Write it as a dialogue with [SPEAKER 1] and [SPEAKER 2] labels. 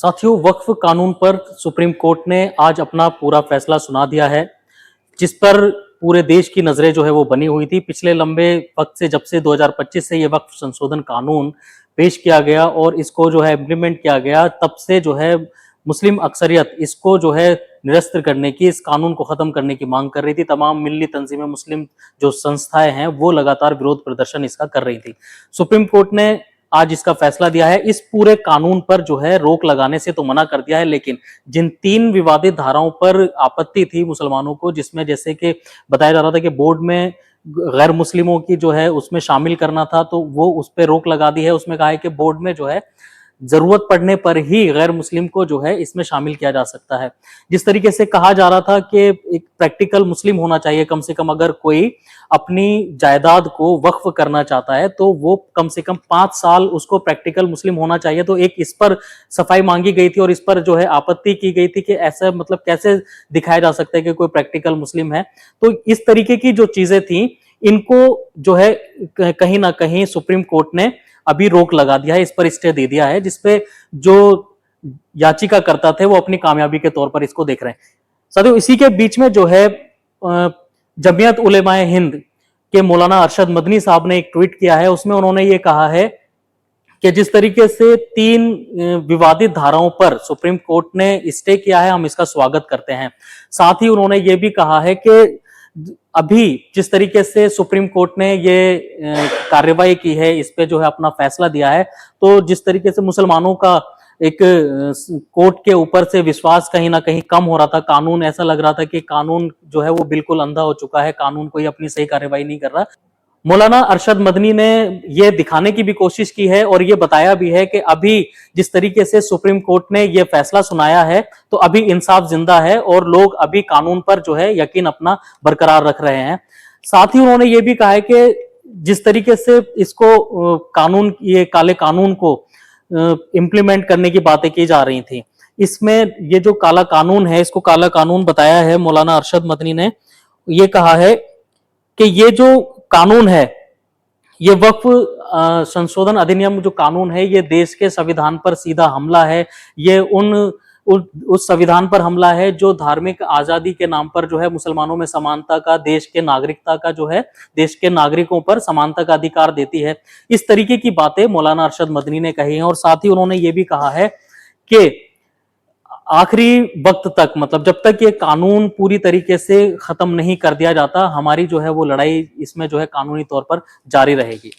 [SPEAKER 1] साथियों, वक्फ कानून पर सुप्रीम कोर्ट ने आज अपना पूरा फैसला सुना दिया है, जिस पर पूरे देश की नजरें जो है वो बनी हुई थी। पिछले लंबे वक्त से, जब से 2025 से ये वक्फ संशोधन कानून पेश किया गया और इसको जो है इम्प्लीमेंट किया गया, तब से जो है मुस्लिम अक्सरियत इसको जो है निरस्त करने की, इस कानून को खत्म करने की मांग कर रही थी। तमाम मिल्ली तंजीमें, मुस्लिम जो संस्थाएं हैं, वो लगातार विरोध प्रदर्शन इसका कर रही थी। सुप्रीम कोर्ट ने आज इसका फैसला दिया है। इस पूरे कानून पर जो है रोक लगाने से तो मना कर दिया है, लेकिन जिन 3 विवादित धाराओं पर आपत्ति थी मुसलमानों को, जिसमें जैसे कि बताया जा रहा था कि बोर्ड में गैर मुस्लिमों की जो है उसमें शामिल करना था, तो वो उस पर रोक लगा दी है। उसमें कहा है कि बोर्ड में जो है जरूरत पड़ने पर ही गैर मुस्लिम को जो है इसमें शामिल किया जा सकता है। जिस तरीके से कहा जा रहा था कि एक प्रैक्टिकल मुस्लिम होना चाहिए, कम से कम अगर कोई अपनी जायदाद को वक्फ करना चाहता है तो वो कम से कम 5 साल उसको प्रैक्टिकल मुस्लिम होना चाहिए। तो एक इस पर सफाई मांगी गई थी और इस पर जो है आपत्ति की गई थी कि ऐसा मतलब कैसे दिखाया जा सकता है कि कोई प्रैक्टिकल मुस्लिम है। तो इस तरीके की जो चीजें थी, इनको जो है कहीं ना कहीं सुप्रीम कोर्ट ने अभी रोक लगा दिया है, इस पर स्टे दे दिया है, जिसपे जो याचिकाकर्ता थे वो अपनी कामयाबी के तौर पर इसको देख रहे हैं। साथियों, इसी के बीच में जो है जमियत उलेमाए हिंद के मौलाना अरशद मदनी साहब ने एक ट्वीट किया है। उसमें उन्होंने ये कहा है कि जिस तरीके से 3 विवादित धाराओं पर सुप्रीम कोर्ट ने स्टे किया है, हम इसका स्वागत करते हैं। साथ ही उन्होंने ये भी कहा है कि अभी जिस तरीके से सुप्रीम कोर्ट ने ये कार्रवाई की है, इस पे जो है अपना फैसला दिया है, तो जिस तरीके से मुसलमानों का एक कोर्ट के ऊपर से विश्वास कहीं ना कहीं कम हो रहा था, कानून ऐसा लग रहा था कि कानून जो है वो बिल्कुल अंधा हो चुका है, कानून कोई अपनी सही कार्रवाई नहीं कर रहा। मौलाना अरशद मदनी ने ये दिखाने की भी कोशिश की है और ये बताया भी है कि अभी जिस तरीके से सुप्रीम कोर्ट ने ये फैसला सुनाया है, तो अभी इंसाफ जिंदा है और लोग अभी कानून पर जो है यकीन अपना बरकरार रख रहे हैं। साथ ही उन्होंने ये भी कहा है कि जिस तरीके से इसको कानून, ये काले कानून को इम्प्लीमेंट करने की बातें की जा रही थी, इसमें ये जो काला कानून है, इसको काला कानून बताया है मौलाना अरशद मदनी ने। ये कहा है कि ये जो कानून है, ये वक्फ संशोधन अधिनियम जो कानून है, ये देश के संविधान पर सीधा हमला है। ये उस संविधान पर हमला है जो धार्मिक आजादी के नाम पर जो है मुसलमानों में समानता का, देश के नागरिकता का जो है, देश के नागरिकों पर समानता का अधिकार देती है। इस तरीके की बातें मौलाना अरशद मदनी ने कही हैं। और साथ ही उन्होंने ये भी कहा है कि आखिरी वक्त तक, मतलब जब तक ये कानून पूरी तरीके से खत्म नहीं कर दिया जाता, हमारी जो है वो लड़ाई इसमें जो है कानूनी तौर पर जारी रहेगी।